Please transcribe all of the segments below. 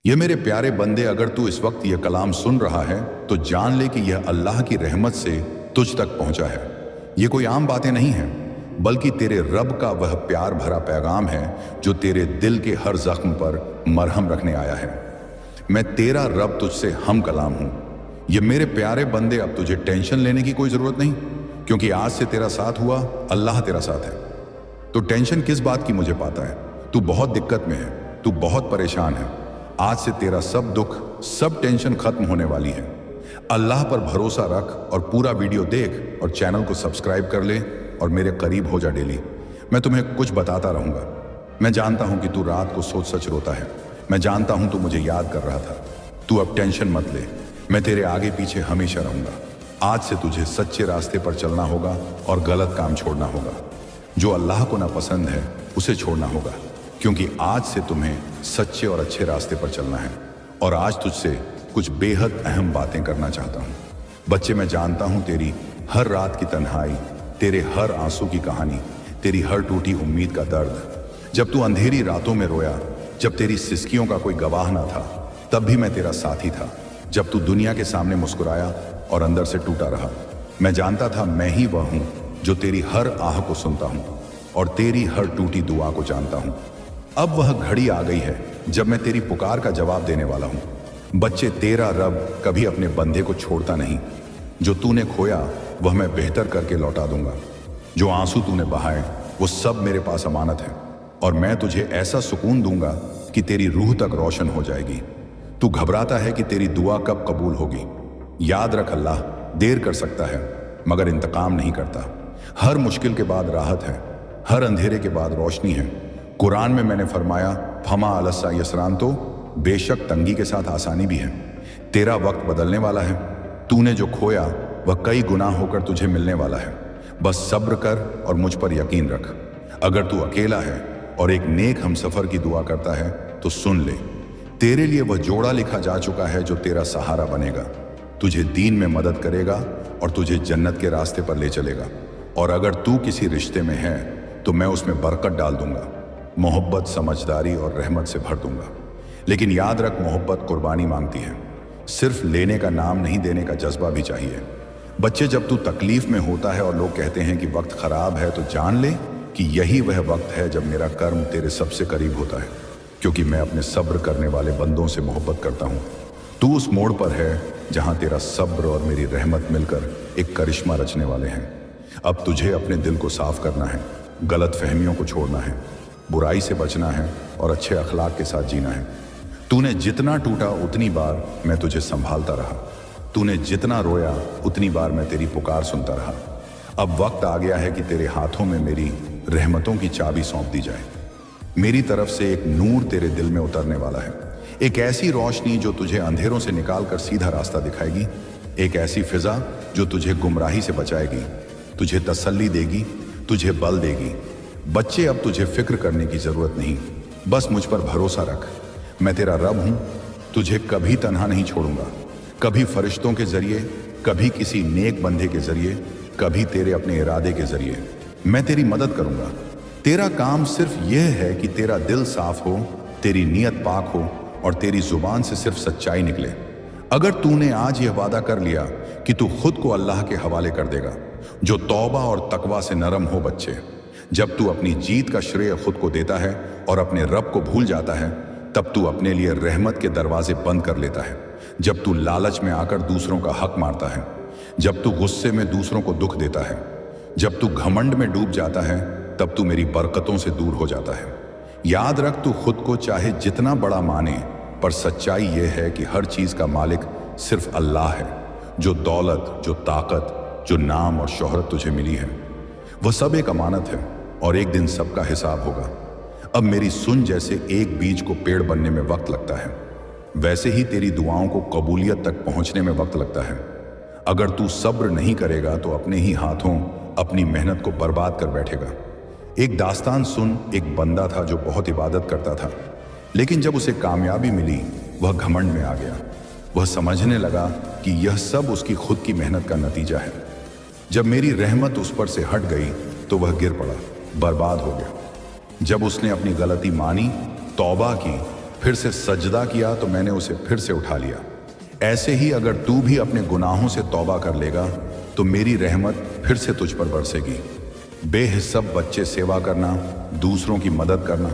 ये मेरे प्यारे बंदे, अगर तू इस वक्त यह कलाम सुन रहा है तो जान ले कि यह अल्लाह की रहमत से तुझ तक पहुंचा है। ये कोई आम बातें नहीं हैं, बल्कि तेरे रब का वह प्यार भरा पैगाम है जो तेरे दिल के हर जख्म पर मरहम रखने आया है। मैं तेरा रब तुझसे हम कलाम हूं। ये मेरे प्यारे बंदे, अब तुझे टेंशन लेने की कोई ज़रूरत नहीं, क्योंकि आज से तेरा साथ हुआ, अल्लाह तेरा साथ है। तो टेंशन किस बात की मुझे पाता है। तू बहुत दिक्कत में है, तू बहुत परेशान है। आज से तेरा सब दुख, सब टेंशन खत्म होने वाली है। अल्लाह पर भरोसा रख और पूरा वीडियो देख और चैनल को सब्सक्राइब कर ले और मेरे करीब हो जा डेली। मैं तुम्हें कुछ बताता रहूंगा। मैं जानता हूं कि तू रात को सोच सच रोता है। मैं जानता हूं तू मुझे याद कर रहा था। तू अब टेंशन मत ले, मैं तेरे आगे पीछे हमेशा रहूंगा। आज से तुझे सच्चे रास्ते पर चलना होगा और गलत काम छोड़ना होगा। जो अल्लाह को ना पसंद है उसे छोड़ना होगा, क्योंकि आज से तुम्हें सच्चे और अच्छे रास्ते पर चलना है। और आज तुझसे कुछ बेहद अहम बातें करना चाहता हूँ। बच्चे, मैं जानता हूँ तेरी हर रात की तन्हाई, तेरे हर आंसू की कहानी, तेरी हर टूटी उम्मीद का दर्द। जब तू अंधेरी रातों में रोया, जब तेरी सिसकियों का कोई गवाह ना था, तब भी मैं तेरा साथी था। जब तू दुनिया के सामने मुस्कुराया और अंदर से टूटा रहा, मैं जानता था मैं ही वह हूँ जो तेरी हर आह को सुनता हूँ और तेरी हर टूटी दुआ को जानता हूँ। अब वह घड़ी आ गई है जब मैं तेरी पुकार का जवाब देने वाला हूं। बच्चे, तेरा रब कभी अपने बंदे को छोड़ता नहीं। जो तूने खोया वह मैं बेहतर करके लौटा दूंगा। जो आंसू तूने बहाए वो सब मेरे पास अमानत है, और मैं तुझे ऐसा सुकून दूंगा कि तेरी रूह तक रोशन हो जाएगी। तू घबराता है कि तेरी दुआ कब कबूल होगी। याद रख, अल्लाह देर कर सकता है मगर इंतकाम नहीं करता। हर मुश्किल के बाद राहत है, हर अंधेरे के बाद रोशनी है। कुरान में मैंने फरमाया, फमा अलसा यसरान, तो बेशक तंगी के साथ आसानी भी है। तेरा वक्त बदलने वाला है। तूने जो खोया वह कई गुना होकर तुझे मिलने वाला है। बस सब्र कर और मुझ पर यकीन रख। अगर तू अकेला है और एक नेक हमसफर की दुआ करता है तो सुन ले, तेरे लिए वह जोड़ा लिखा जा चुका है जो तेरा सहारा बनेगा, तुझे दीन में मदद करेगा और तुझे जन्नत के रास्ते पर ले चलेगा। और अगर तू किसी रिश्ते में है तो मैं उसमें बरकत डाल दूंगा, मोहब्बत, समझदारी और रहमत से भर दूंगा। लेकिन याद रख, मोहब्बत कुर्बानी मांगती है। सिर्फ लेने का नाम नहीं, देने का जज्बा भी चाहिए। बच्चे, जब तू तकलीफ में होता है और लोग कहते हैं कि वक्त खराब है, तो जान ले कि यही वह वक्त है जब मेरा कर्म तेरे सबसे करीब होता है, क्योंकि मैं अपने सब्र करने वाले बंदों से मोहब्बत करता हूँ। तू उस मोड़ पर है जहाँ तेरा सब्र और मेरी रहमत मिलकर एक करिश्मा रचने वाले हैं। अब तुझे अपने दिल को साफ करना है, गलत फहमियों को छोड़ना है, बुराई से बचना है और अच्छे अखलाक के साथ जीना है। तूने जितना टूटा उतनी बार मैं तुझे संभालता रहा। तूने जितना रोया उतनी बार मैं तेरी पुकार सुनता रहा। अब वक्त आ गया है कि तेरे हाथों में मेरी रहमतों की चाबी सौंप दी जाए। मेरी तरफ से एक नूर तेरे दिल में उतरने वाला है, एक ऐसी रोशनी जो तुझे अंधेरों से निकालकर सीधा रास्ता दिखाएगी, एक ऐसी फिजा जो तुझे गुमराही से बचाएगी, तुझे तसल्ली देगी, तुझे बल देगी। बच्चे, अब तुझे फिक्र करने की जरूरत नहीं, बस मुझ पर भरोसा रख। मैं तेरा रब हूं, तुझे कभी तन्हा नहीं छोड़ूंगा। कभी फरिश्तों के जरिए, कभी किसी नेक बंदे के जरिए, कभी तेरे अपने इरादे के जरिए मैं तेरी मदद करूंगा। तेरा काम सिर्फ यह है कि तेरा दिल साफ हो, तेरी नीयत पाक हो और तेरी जुबान से सिर्फ सच्चाई निकले। अगर तूने आज यह वादा कर लिया कि तू खुद को अल्लाह के हवाले कर देगा, जो तौबा और तकवा से नरम हो। बच्चे, जब तू अपनी जीत का श्रेय खुद को देता है और अपने रब को भूल जाता है, तब तू अपने लिए रहमत के दरवाजे बंद कर लेता है। जब तू लालच में आकर दूसरों का हक मारता है, जब तू गुस्से में दूसरों को दुख देता है, जब तू घमंड में डूब जाता है, तब तू मेरी बरकतों से दूर हो जाता है। याद रख, तू खुद को चाहे जितना बड़ा माने, पर सच्चाई यह है कि हर चीज का मालिक सिर्फ अल्लाह है। जो दौलत, जो ताकत, जो नाम और शोहरत तुझे मिली है, वह सब एक अमानत है और एक दिन सबका हिसाब होगा। अब मेरी सुन, जैसे एक बीज को पेड़ बनने में वक्त लगता है, वैसे ही तेरी दुआओं को कबूलियत तक पहुंचने में वक्त लगता है। अगर तू सब्र नहीं करेगा तो अपने ही हाथों अपनी मेहनत को बर्बाद कर बैठेगा। एक दास्तान सुन, एक बंदा था जो बहुत इबादत करता था, लेकिन जब उसे कामयाबी मिली वह घमंड में आ गया। वह समझने लगा कि यह सब उसकी खुद की मेहनत का नतीजा है। जब मेरी रहमत उस पर से हट गई तो वह गिर पड़ा, बर्बाद हो गया। जब उसने अपनी गलती मानी, तौबा की, फिर से सजदा किया तो मैंने उसे फिर से उठा लिया। ऐसे ही अगर तू भी अपने गुनाहों से तौबा कर लेगा तो मेरी रहमत फिर से तुझ पर बरसेगी। बेहिस्सब बच्चे सेवा करना, दूसरों की मदद करना,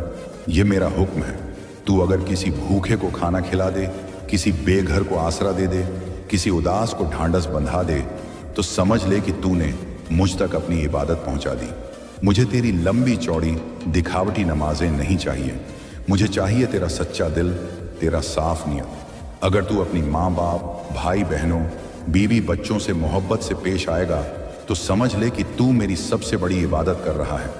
यह मेरा हुक्म है। तू अगर किसी भूखे को खाना खिला दे, किसी बेघर को आसरा दे दे, किसी उदास को ढांढस बंधा दे, तो समझ ले कि तूने मुझ तक अपनी इबादत पहुंचा दी। मुझे तेरी लंबी चौड़ी दिखावटी नमाजें नहीं चाहिए, मुझे चाहिए तेरा सच्चा दिल, तेरा साफ नियत। अगर तू अपनी माँ बाप, भाई बहनों, बीवी बच्चों से मोहब्बत से पेश आएगा तो समझ ले कि तू मेरी सबसे बड़ी इबादत कर रहा है।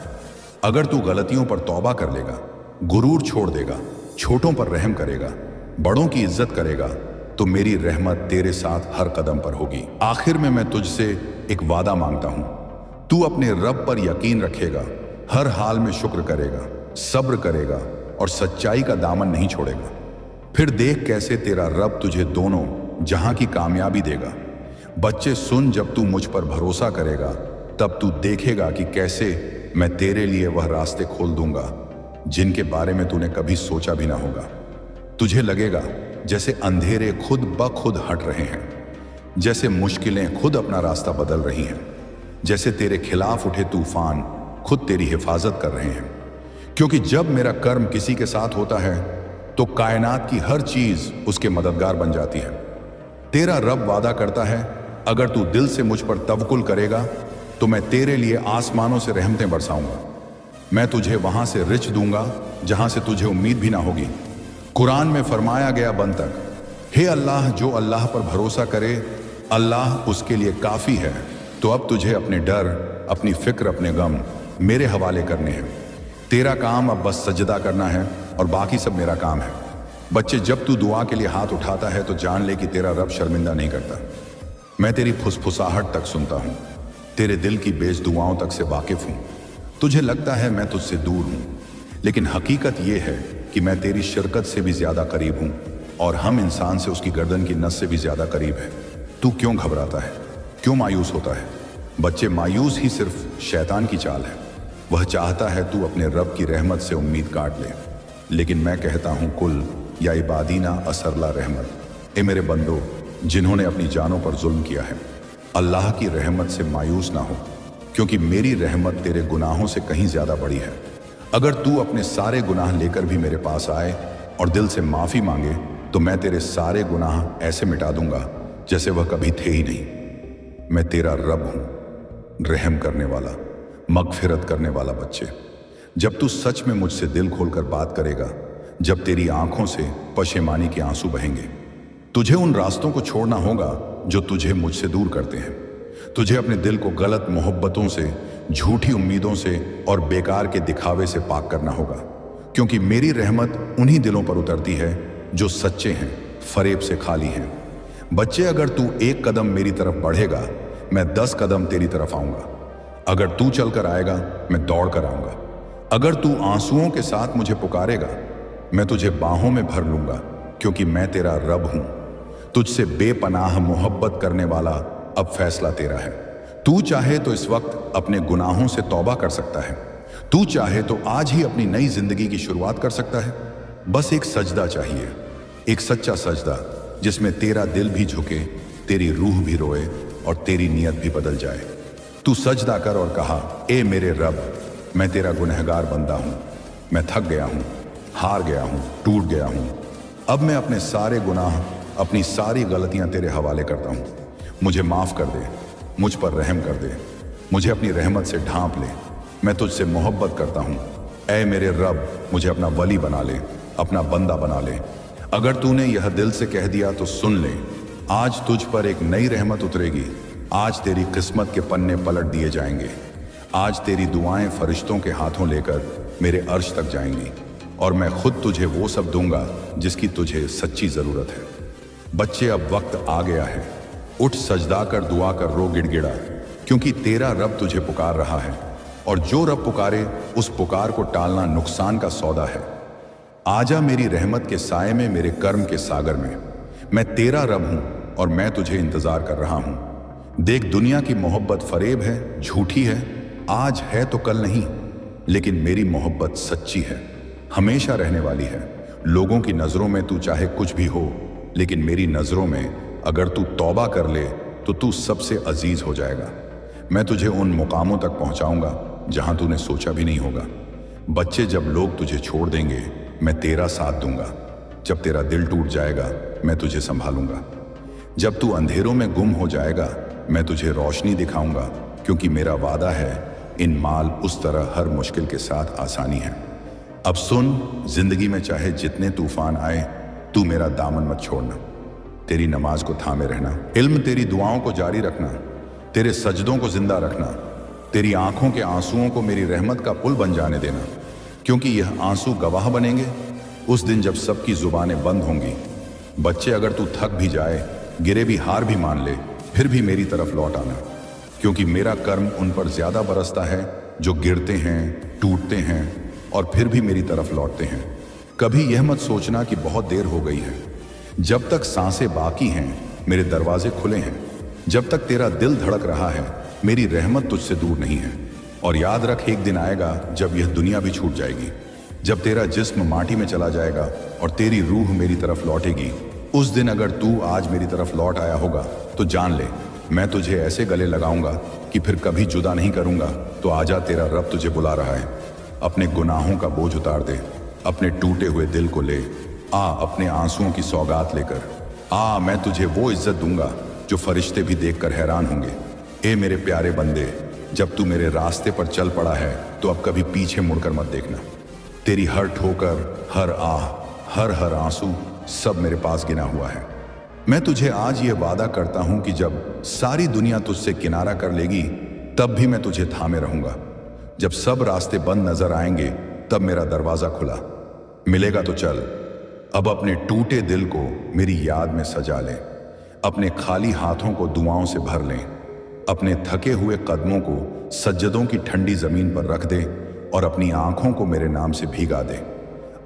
अगर तू गलतियों पर तौबा कर लेगा, गुरूर छोड़ देगा, छोटों पर रहम करेगा, बड़ों की इज्जत करेगा, तो मेरी रहमत तेरे साथ हर कदम पर होगी। आखिर में मैं तुझसे एक वादा मांगता हूं, तू अपने रब पर यकीन रखेगा, हर हाल में शुक्र करेगा, सब्र करेगा और सच्चाई का दामन नहीं छोड़ेगा। फिर देख कैसे तेरा रब तुझे दोनों जहां की कामयाबी देगा। बच्चे सुन, जब तू मुझ पर भरोसा करेगा तब तू देखेगा कि कैसे मैं तेरे लिए वह रास्ते खोल दूंगा जिनके बारे में तूने कभी सोचा भी ना होगा। तुझे लगेगा जैसे अंधेरे खुद ब खुद हट रहे हैं, जैसे मुश्किलें खुद अपना रास्ता बदल रही हैं, जैसे तेरे खिलाफ उठे तूफान खुद तेरी हिफाजत कर रहे हैं। क्योंकि जब मेरा कर्म किसी के साथ होता है तो कायनात की हर चीज उसके मददगार बन जाती है। तेरा रब वादा करता है, अगर तू दिल से मुझ पर तवक्कुल करेगा तो मैं तेरे लिए आसमानों से रहमतें बरसाऊंगा। मैं तुझे वहां से रिच दूंगा जहां से तुझे उम्मीद भी ना होगी। कुरान में फरमाया गया बन तक, हे अल्लाह, जो अल्लाह पर भरोसा करे अल्लाह उसके लिए काफी है। तो अब तुझे अपने डर, अपनी फिक्र, अपने गम मेरे हवाले करने हैं। तेरा काम अब बस सजदा करना है और बाकी सब मेरा काम है। बच्चे, जब तू दुआ के लिए हाथ उठाता है तो जान ले कि तेरा रब शर्मिंदा नहीं करता। मैं तेरी फुसफुसाहट तक सुनता हूं, तेरे दिल की बेच दुआओं तक से वाकिफ हूं। तुझे लगता है मैं तुझसे दूर हूं, लेकिन हकीकत यह है कि मैं तेरी शिरकत से भी ज्यादा करीब हूं और हम इंसान से उसकी गर्दन की नस से भी ज्यादा करीब है। तू क्यों घबराता है, क्यों मायूस होता है? बच्चे, मायूस ही सिर्फ शैतान की चाल है। वह चाहता है तू अपने रब की रहमत से उम्मीद काट ले, लेकिन मैं कहता हूं, कुल या इबादीना असरला रहमत, ए मेरे बंदो जिन्होंने अपनी जानों पर जुल्म किया है, अल्लाह की रहमत से मायूस ना हो, क्योंकि मेरी रहमत तेरे गुनाहों से कहीं ज्यादा बड़ी है। अगर तू अपने सारे गुनाह लेकर भी मेरे पास आए और दिल से माफी मांगे तो मैं तेरे सारे गुनाह ऐसे मिटा दूंगा जैसे वह कभी थे ही नहीं। मैं तेरा रब हूं, रहम करने वाला, मगफिरत करने वाला। बच्चे, जब तू सच में मुझसे दिल खोलकर बात करेगा, जब तेरी आंखों से पशेमानी के आंसू बहेंगे, तुझे उन रास्तों को छोड़ना होगा जो तुझे मुझसे दूर करते हैं। तुझे अपने दिल को गलत मोहब्बतों से, झूठी उम्मीदों से और बेकार के दिखावे से पाक करना होगा, क्योंकि मेरी रहमत उन्हीं दिलों पर उतरती है जो सच्चे हैं, फरेब से खाली हैं। बच्चे, अगर तू एक कदम मेरी तरफ बढ़ेगा, मैं 10 कदम तेरी तरफ आऊंगा। अगर तू चलकर आएगा, मैं दौड़ कर आऊंगा। अगर तू आंसुओं के साथ मुझे पुकारेगा, मैं तुझे बाहों में भर लूंगा, क्योंकि मैं तेरा रब हूं, तुझसे बेपनाह मोहब्बत करने वाला। अब फैसला तेरा है। तू चाहे तो इस वक्त अपने गुनाहों से तौबा कर सकता है, तू चाहे तो आज ही अपनी नई जिंदगी की शुरुआत कर सकता है। बस एक सजदा चाहिए, एक सच्चा सजदा जिसमें तेरा दिल भी झुके, तेरी रूह भी रोए और तेरी नीयत भी बदल जाए। तू सजदा कर और कहा, ए मेरे रब, मैं तेरा गुनहगार बंदा हूं, मैं थक गया हूं, हार गया हूं, टूट गया हूं। अब मैं अपने सारे गुनाह, अपनी सारी गलतियां तेरे हवाले करता हूं। मुझे माफ कर दे, मुझ पर रहम कर दे, मुझे अपनी रहमत से ढांप ले। मैं तुझसे मोहब्बत करता हूं, ऐ मेरे रब, मुझे अपना वली बना ले, अपना बंदा बना ले। अगर तूने यह दिल से कह दिया तो सुन ले, आज तुझ पर एक नई रहमत उतरेगी। आज तेरी किस्मत के पन्ने पलट दिए जाएंगे। आज तेरी दुआएं फरिश्तों के हाथों लेकर मेरे अर्श तक जाएंगी और मैं खुद तुझे वो सब दूंगा जिसकी तुझे सच्ची जरूरत है। बच्चे, अब वक्त आ गया है, उठ, सजदा कर, दुआ कर, रो गिड़गिड़ा, क्योंकि तेरा रब तुझे पुकार रहा है और जो रब पुकारे उस पुकार को टालना नुकसान का सौदा है। आजा मेरी रहमत के साए में, मेरे कर्म के सागर में। मैं तेरा रब हूं और मैं तुझे इंतजार कर रहा हूं। देख, दुनिया की मोहब्बत फरेब है, झूठी है, आज है तो कल नहीं, लेकिन मेरी मोहब्बत सच्ची है, हमेशा रहने वाली है। लोगों की नज़रों में तू चाहे कुछ भी हो, लेकिन मेरी नज़रों में अगर तू तौबा कर ले तो तू सबसे अजीज हो जाएगा। मैं तुझे उन मुकामों तक पहुंचाऊंगा जहां तूने सोचा भी नहीं होगा। बच्चे, जब लोग तुझे छोड़ देंगे मैं तेरा साथ दूंगा। जब तेरा दिल टूट जाएगा मैं तुझे संभालूंगा। जब तू अंधेरों में गुम हो जाएगा मैं तुझे रोशनी दिखाऊंगा, क्योंकि मेरा वादा है इन माल उस तरह हर मुश्किल के साथ आसानी है। अब सुन, जिंदगी में चाहे जितने तूफान आए तू मेरा दामन मत छोड़ना। तेरी नमाज को थामे रहना, इल्म तेरी दुआओं को जारी रखना, तेरे सजदों को जिंदा रखना, तेरी आंखों के आंसुओं को मेरी रहमत का पुल बन जाने देना, क्योंकि यह आंसू गवाह बनेंगे उस दिन जब सबकी जुबानें बंद होंगी। बच्चे, अगर तू थक भी जाए, गिरे भी, हार भी मान ले, फिर भी मेरी तरफ लौट आना, क्योंकि मेरा कर्म उन पर ज्यादा बरसता है जो गिरते हैं, टूटते हैं और फिर भी मेरी तरफ लौटते हैं। कभी यह मत सोचना कि बहुत देर हो गई है। जब तक सांसें बाकी हैं मेरे दरवाजे खुले हैं। जब तक तेरा दिल धड़क रहा है मेरी रहमत तुझसे दूर नहीं है। और याद रख, एक दिन आएगा जब यह दुनिया भी छूट जाएगी, जब तेरा जिस्म माटी में चला जाएगा और तेरी रूह मेरी तरफ लौटेगी। उस दिन अगर तू आज मेरी तरफ लौट आया होगा तो जान ले, मैं तुझे ऐसे गले लगाऊंगा कि फिर कभी जुदा नहीं करूंगा। तो आजा, तेरा रब तुझे बुला रहा है। अपने गुनाहों का बोझ उतार दे, अपने टूटे हुए दिल को ले आ, अपने आंसुओं की सौगात लेकर आ। मैं तुझे वो इज्जत दूंगा जो फरिश्ते भी देखकर हैरान होंगे। ए मेरे प्यारे बंदे, जब तू मेरे रास्ते पर चल पड़ा है तो अब कभी पीछे मुड़कर मत देखना। तेरी हर ठोकर, हर आह, हर आंसू सब मेरे पास गिना हुआ है। मैं तुझे आज ये वादा करता हूं कि जब सारी दुनिया तुझसे किनारा कर लेगी तब भी मैं तुझे थामे रहूंगा। जब सब रास्ते बंद नजर आएंगे तब मेरा दरवाजा खुला मिलेगा तो चल। अब अपने टूटे दिल को मेरी याद में सजा लें, अपने खाली हाथों को दुआओं से भर लें, अपने थके हुए कदमों को सज्जदों की ठंडी जमीन पर रख दे और अपनी आंखों को मेरे नाम से भीगा दे।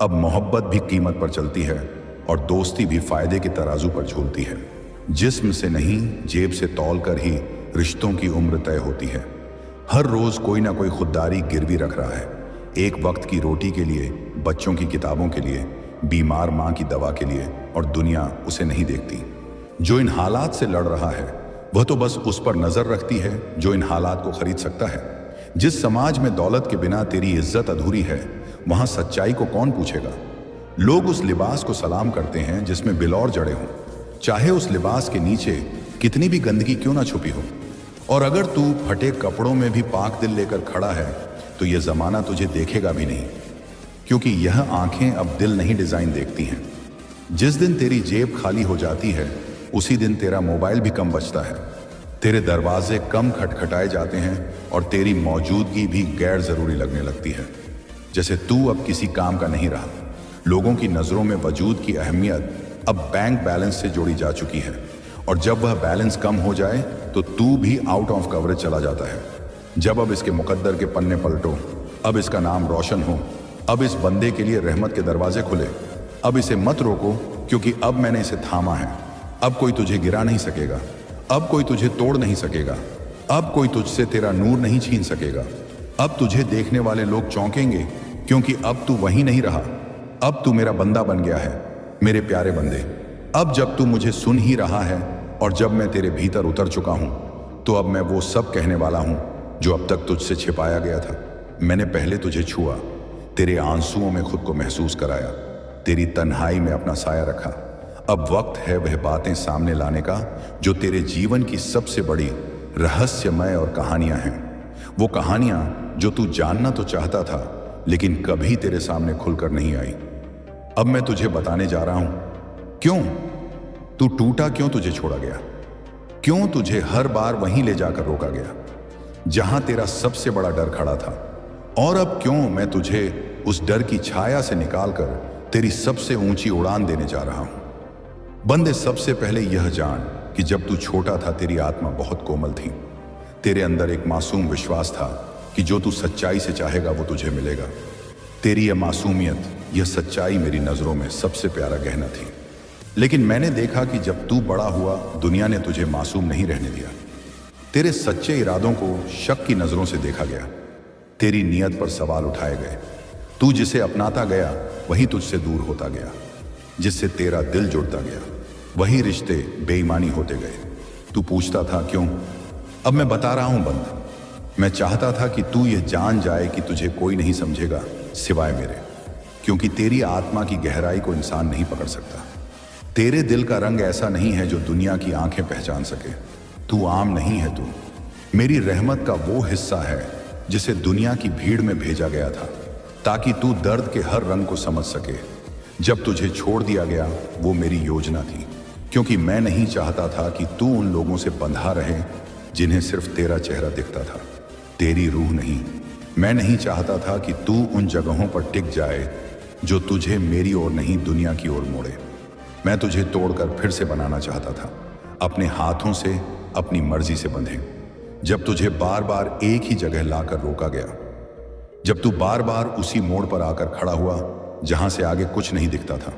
अब मोहब्बत भी कीमत पर चलती है और दोस्ती भी फायदे के तराजू पर झूलती है। जिस्म से नहीं, जेब से तौल कर ही रिश्तों की उम्र तय होती है। हर रोज कोई ना कोई खुददारी गिरवी रख रहा है, एक वक्त की रोटी के लिए, बच्चों की किताबों के लिए, बीमार माँ की दवा के लिए, और दुनिया उसे नहीं देखती। जो इन हालात से लड़ रहा है वह तो बस उस पर नजर रखती है जो इन हालात को खरीद सकता है। जिस समाज में दौलत के बिना तेरी इज्जत अधूरी है वहां सच्चाई को कौन पूछेगा। लोग उस लिबास को सलाम करते हैं जिसमें बिलौर जड़े हों, चाहे उस लिबास के नीचे कितनी भी गंदगी क्यों ना छुपी हो। और अगर तू फटे कपड़ों में भी पाक दिल लेकर खड़ा है तो यह जमाना तुझे देखेगा भी नहीं, क्योंकि यह आंखें अब दिल नहीं डिजाइन देखती हैं। जिस दिन तेरी जेब खाली हो जाती है उसी दिन तेरा मोबाइल भी कम बजता है, तेरे दरवाजे कम खटखटाए जाते हैं और तेरी मौजूदगी भी गैर जरूरी लगने लगती है, जैसे तू अब किसी काम का नहीं रहा। लोगों की नजरों में वजूद की अहमियत अब बैंक बैलेंस से जोड़ी जा चुकी है, और जब वह बैलेंस कम हो जाए तो तू भी आउट ऑफ कवरेज चला जाता है। जब अब इसके मुकद्दर के पन्ने पलटो, अब इसका नाम रोशन हो, अब इस बंदे के लिए रहमत के दरवाजे खुले। अब इसे मत रोको, क्योंकि अब मैंने इसे थामा है। अब कोई तुझे गिरा नहीं सकेगा, अब कोई तुझे तोड़ नहीं सकेगा, अब कोई तुझसे तेरा नूर नहीं छीन सकेगा। अब तुझे देखने वाले लोग चौंकेंगे, क्योंकि अब तू वहीं नहीं रहा, अब तू मेरा बंदा बन गया है। मेरे प्यारे बंदे, अब जब तू मुझे सुन ही रहा है और जब मैं तेरे भीतर उतर चुका हूं, तो अब मैं वो सब कहने वाला हूं जो अब तक तुझसे छिपाया गया था। मैंने पहले तुझे छुआ, तेरे आंसुओं में खुद को महसूस कराया, तेरी तन्हाई में अपना साया रखा। अब वक्त है वह बातें सामने लाने का जो तेरे जीवन की सबसे बड़ी रहस्यमय और कहानियां हैं। वो कहानियां जो तू जानना तो चाहता था लेकिन कभी तेरे सामने खुलकर नहीं आई। अब मैं तुझे बताने जा रहा हूं क्यों तू टूटा, क्यों तुझे छोड़ा गया, क्यों तुझे हर बार वहीं ले जाकर रोका गया जहां तेरा सबसे बड़ा डर खड़ा था, और अब क्यों मैं तुझे उस डर की छाया से निकालकर तेरी सबसे ऊंची उड़ान देने जा रहा हूं। बंदे, सबसे पहले यह जान कि जब तू छोटा था तेरी आत्मा बहुत कोमल थी। तेरे अंदर एक मासूम विश्वास था कि जो तू सच्चाई से चाहेगा वो तुझे मिलेगा। तेरी यह मासूमियत, यह सच्चाई मेरी नजरों में सबसे प्यारा गहना थी। लेकिन मैंने देखा कि जब तू बड़ा हुआ दुनिया ने तुझे मासूम नहीं रहने दिया। तेरे सच्चे इरादों को शक की नजरों से देखा गया, तेरी नीयत पर सवाल उठाए गए। तू जिसे अपनाता गया वही तुझसे दूर होता गया। जिससे तेरा दिल जुड़ता गया वही रिश्ते बेईमानी होते गए। तू पूछता था क्यों? अब मैं बता रहा हूं बंद। मैं चाहता था कि तू ये जान जाए कि तुझे कोई नहीं समझेगा सिवाय मेरे, क्योंकि तेरी आत्मा की गहराई को इंसान नहीं पकड़ सकता। तेरे दिल का रंग ऐसा नहीं है जो दुनिया की आंखें पहचान सके। तू आम नहीं है, तू मेरी रहमत का वो हिस्सा है जिसे दुनिया की भीड़ में भेजा गया था ताकि तू दर्द के हर रंग को समझ सके। जब तुझे छोड़ दिया गया वो मेरी योजना थी, क्योंकि मैं नहीं चाहता था कि तू उन लोगों से बंधा रहे जिन्हें सिर्फ तेरा चेहरा दिखता था, तेरी रूह नहीं। मैं नहीं चाहता था कि तू उन जगहों पर टिक जाए जो तुझे मेरी ओर नहीं दुनिया की ओर मोड़े। मैं तुझे तोड़कर फिर से बनाना चाहता था, अपने हाथों से, अपनी मर्जी से बंधे। जब तुझे बार बार एक ही जगह लाकर रोका गया, जब तू बार बार उसी मोड़ पर आकर खड़ा हुआ जहां से आगे कुछ नहीं दिखता था,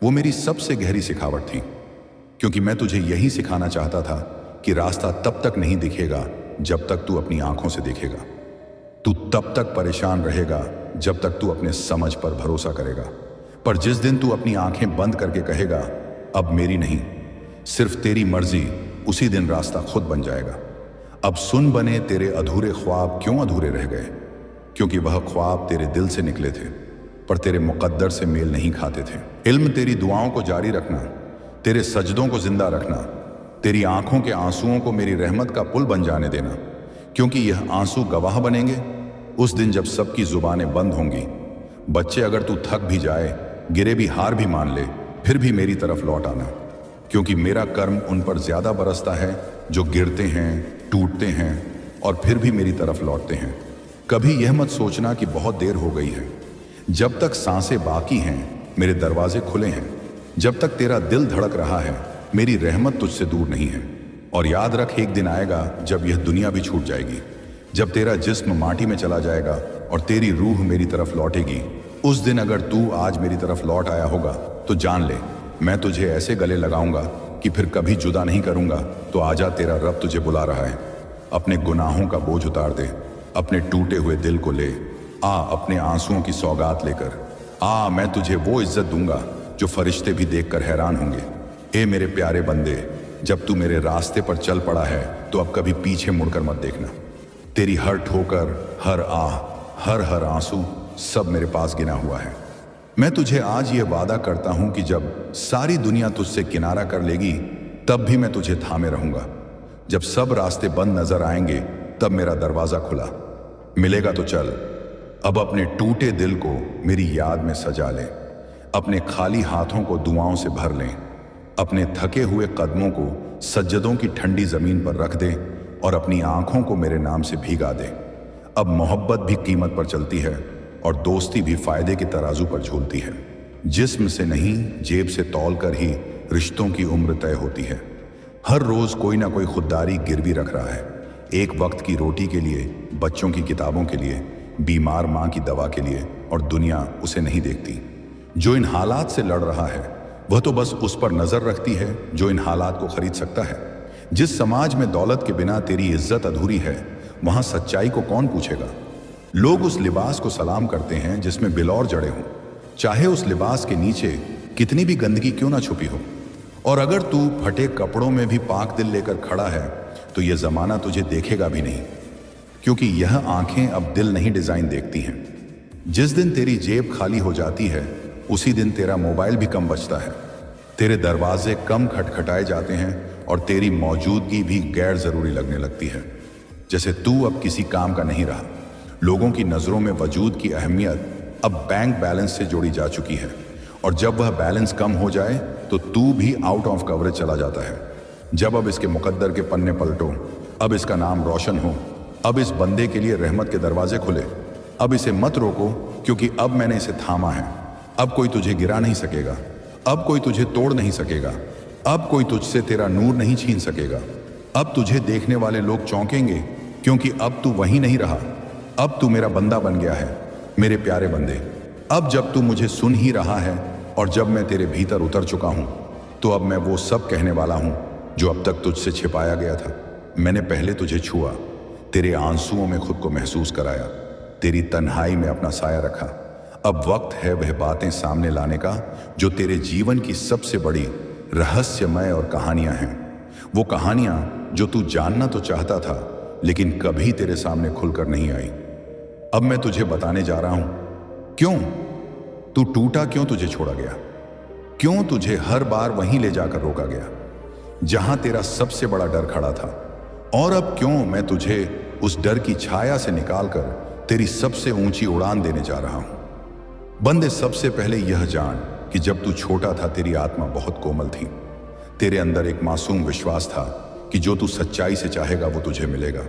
वो मेरी सबसे गहरी सिखावट थी, क्योंकि मैं तुझे यही सिखाना चाहता था कि रास्ता तब तक नहीं दिखेगा जब तक तू अपनी आंखों से देखेगा। तू तब तक परेशान रहेगा जब तक तू अपने समझ पर भरोसा करेगा, पर जिस दिन तू अपनी आंखें बंद करके कहेगा अब मेरी नहीं, सिर्फ तेरी मर्जी, उसी दिन रास्ता खुद बन जाएगा। अब सुन बने, तेरे अधूरे ख्वाब क्यों अधूरे रह गए? क्योंकि वह ख्वाब तेरे दिल से निकले थे पर तेरे मुकद्दर से मेल नहीं खाते थे। इल्म तेरी दुआओं को जारी रखना, तेरे सजदों को जिंदा रखना, तेरी आंखों के आंसुओं को मेरी रहमत का पुल बन जाने देना, क्योंकि यह आंसू गवाह बनेंगे उस दिन जब सबकी जुबानें बंद होंगी। बच्चे, अगर तू थक भी जाए, गिरे भी, हार भी मान ले, फिर भी मेरी तरफ लौट आना, क्योंकि मेरा कर्म उन पर ज्यादा बरसता है जो गिरते हैं, टूटते हैं और फिर भी मेरी तरफ लौटते हैं। कभी यह मत सोचना कि बहुत देर हो गई है। जब तक सांसें बाकी हैं मेरे दरवाजे खुले हैं। जब तक तेरा दिल धड़क रहा है मेरी रहमत तुझसे दूर नहीं है। और याद रख, एक दिन आएगा जब यह दुनिया भी छूट जाएगी, जब तेरा जिस्म माटी में चला जाएगा और तेरी रूह मेरी तरफ लौटेगी। उस दिन अगर तू आज मेरी तरफ लौट आया होगा तो जान ले, मैं तुझे ऐसे गले लगाऊंगा कि फिर कभी जुदा नहीं करूंगा। तो आजा, तेरा रब तुझे बुला रहा है। अपने गुनाहों का बोझ उतार दे, अपने टूटे हुए दिल को ले आ, अपने आंसुओं की सौगात लेकर आ। मैं तुझे वो इज्जत दूंगा जो फरिश्ते भी देखकर हैरान होंगे। ए मेरे प्यारे बंदे, जब तू मेरे रास्ते पर चल पड़ा है तो अब कभी पीछे मुड़कर मत देखना। तेरी हर ठोकर, हर आह, हर आंसू सब मेरे पास गिना हुआ है। मैं तुझे आज ये वादा करता हूं कि जब सारी दुनिया तुझसे किनारा कर लेगी तब भी मैं तुझे थामे रहूंगा। जब सब रास्ते बंद नजर आएंगे तब मेरा दरवाजा खुला मिलेगा तो चल। अब अपने टूटे दिल को मेरी याद में सजा ले, अपने खाली हाथों को दुआओं से भर लें, अपने थके हुए कदमों को सज्जदों की ठंडी जमीन पर रख दे और अपनी आंखों को मेरे नाम से भीगा दे। अब मोहब्बत भी कीमत पर चलती है और दोस्ती भी फायदे के तराजू पर झूलती है। जिस्म से नहीं, जेब से तौल कर ही रिश्तों की उम्र तय होती है। हर रोज कोई ना कोई खुददारी गिरवी रख रहा है, एक वक्त की रोटी के लिए, बच्चों की किताबों के लिए, बीमार माँ की दवा के लिए, और दुनिया उसे नहीं देखती। जो इन हालात से लड़ रहा है वह तो बस उस पर नजर रखती है जो इन हालात को खरीद सकता है। जिस समाज में दौलत के बिना तेरी इज्जत अधूरी है वहां सच्चाई को कौन पूछेगा? लोग उस लिबास को सलाम करते हैं जिसमें बिलौर जड़े हों, चाहे उस लिबास के नीचे कितनी भी गंदगी क्यों ना छुपी हो। और अगर तू फटे कपड़ों में भी पाक दिल लेकर खड़ा है तो यह जमाना तुझे देखेगा भी नहीं, क्योंकि यह आंखें अब दिल नहीं डिजाइन देखती हैं। जिस दिन तेरी जेब खाली हो जाती है उसी दिन तेरा मोबाइल भी कम बजता है, तेरे दरवाजे कम खटखटाए जाते हैं और तेरी मौजूदगी भी गैर जरूरी लगने लगती है, जैसे तू अब किसी काम का नहीं रहा। लोगों की नजरों में वजूद की अहमियत अब बैंक बैलेंस से जोड़ी जा चुकी है, और जब वह बैलेंस कम हो जाए तो तू भी आउट ऑफ कवरेज चला जाता है। जब अब इसके मुकद्दर के पन्ने पलटो, अब इसका नाम रोशन हो, अब इस बंदे के लिए रहमत के दरवाजे खुले। अब इसे मत रोको, क्योंकि अब मैंने इसे थामा है। अब कोई तुझे गिरा नहीं सकेगा, अब कोई तुझे तोड़ नहीं सकेगा, अब कोई तुझसे तेरा नूर नहीं छीन सकेगा। अब तुझे देखने वाले लोग चौंकेंगे, क्योंकि अब तू वही नहीं रहा, अब तू मेरा बंदा बन गया है। मेरे प्यारे बंदे, अब जब तू मुझे सुन ही रहा है और जब मैं तेरे भीतर उतर चुका हूं, तो अब मैं वो सब कहने वाला हूं जो अब तक तुझसे छिपाया गया था। मैंने पहले तुझे छुआ, तेरे आंसुओं में खुद को महसूस कराया, तेरी तन्हाई में अपना साया रखा। अब वक्त है वह बातें सामने लाने का जो तेरे जीवन की सबसे बड़ी रहस्यमय और कहानियां हैं। वो कहानियां जो तू जानना तो चाहता था लेकिन कभी तेरे सामने खुलकर नहीं आई। अब मैं तुझे बताने जा रहा हूं क्यों तू टूटा, क्यों तुझे छोड़ा गया, क्यों तुझे हर बार वहीं ले जाकर रोका गया जहां तेरा सबसे बड़ा डर खड़ा था, और अब क्यों मैं तुझे उस डर की छाया से निकालकर तेरी सबसे ऊंची उड़ान देने जा रहा हूं। बंदे, सबसे पहले यह जान कि जब तू छोटा था तेरी आत्मा बहुत कोमल थी। तेरे अंदर एक मासूम विश्वास था कि जो तू सच्चाई से चाहेगा वो तुझे मिलेगा।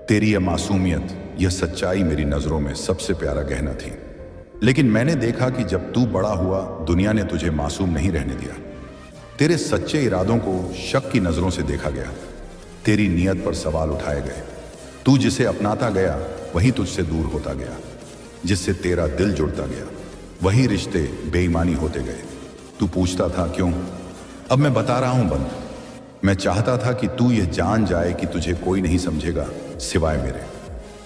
तेरी यह मासूमियत, यह सच्चाई मेरी नजरों में सबसे प्यारा गहना थी। लेकिन मैंने देखा कि जब तू बड़ा हुआ दुनिया ने तुझे मासूम नहीं रहने दिया। तेरे सच्चे इरादों को शक की नजरों से देखा गया, तेरी नीयत पर सवाल उठाए गए। तू जिसे अपनाता गया वही तुझसे दूर होता गया, जिससे तेरा दिल जुड़ता गया वही रिश्ते बेईमानी होते गए। तू पूछता था क्यों? अब मैं बता रहा हूं बंद। मैं चाहता था कि तू यह जान जाए कि तुझे कोई नहीं समझेगा सिवाय मेरे,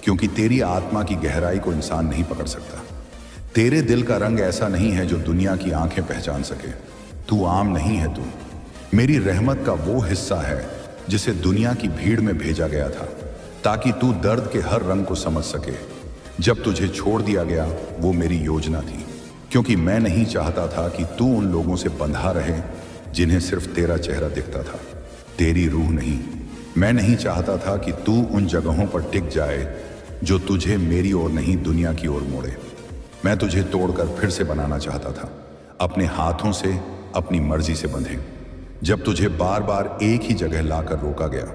क्योंकि तेरी आत्मा की गहराई को इंसान नहीं पकड़ सकता। तेरे दिल का रंग ऐसा नहीं है जो दुनिया की आंखें पहचान सके। तू आम नहीं है, तू मेरी रहमत का वो हिस्सा है जिसे दुनिया की भीड़ में भेजा गया था ताकि तू दर्द के हर रंग को समझ सके। जब तुझे छोड़ दिया गया वो मेरी योजना थी, क्योंकि मैं नहीं चाहता था कि तू उन लोगों से बंधा रहे जिन्हें सिर्फ तेरा चेहरा दिखता था, तेरी रूह नहीं। मैं नहीं चाहता था कि तू उन जगहों पर टिक जाए जो तुझे मेरी ओर नहीं दुनिया की ओर मोड़े। मैं तुझे तोड़कर फिर से बनाना चाहता था, अपने हाथों से, अपनी मर्जी से बंधे। जब तुझे बार बार एक ही जगह लाकर रोका गया,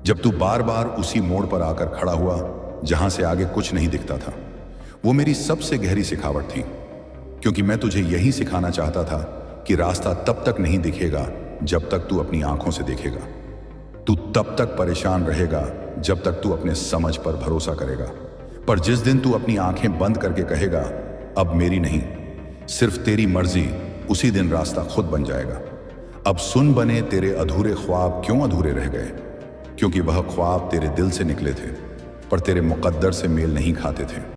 जब तू बार बार उसी मोड़ पर आकर खड़ा हुआ जहां से आगे कुछ नहीं दिखता था, वो मेरी सबसे गहरी सिखावट थी, क्योंकि मैं तुझे यही सिखाना चाहता था कि रास्ता तब तक नहीं दिखेगा जब तक तू अपनी आंखों से देखेगा। तू तब तक परेशान रहेगा जब तक तू अपने समझ पर भरोसा करेगा, पर जिस दिन तू अपनी आंखें बंद करके कहेगा अब मेरी नहीं, सिर्फ तेरी मर्जी, उसी दिन रास्ता खुद बन जाएगा। अब सुन बने, तेरे अधूरे ख्वाब क्यों अधूरे रह गए? क्योंकि वह ख्वाब तेरे दिल से निकले थे पर तेरे मुकद्दर से मेल नहीं खाते थे।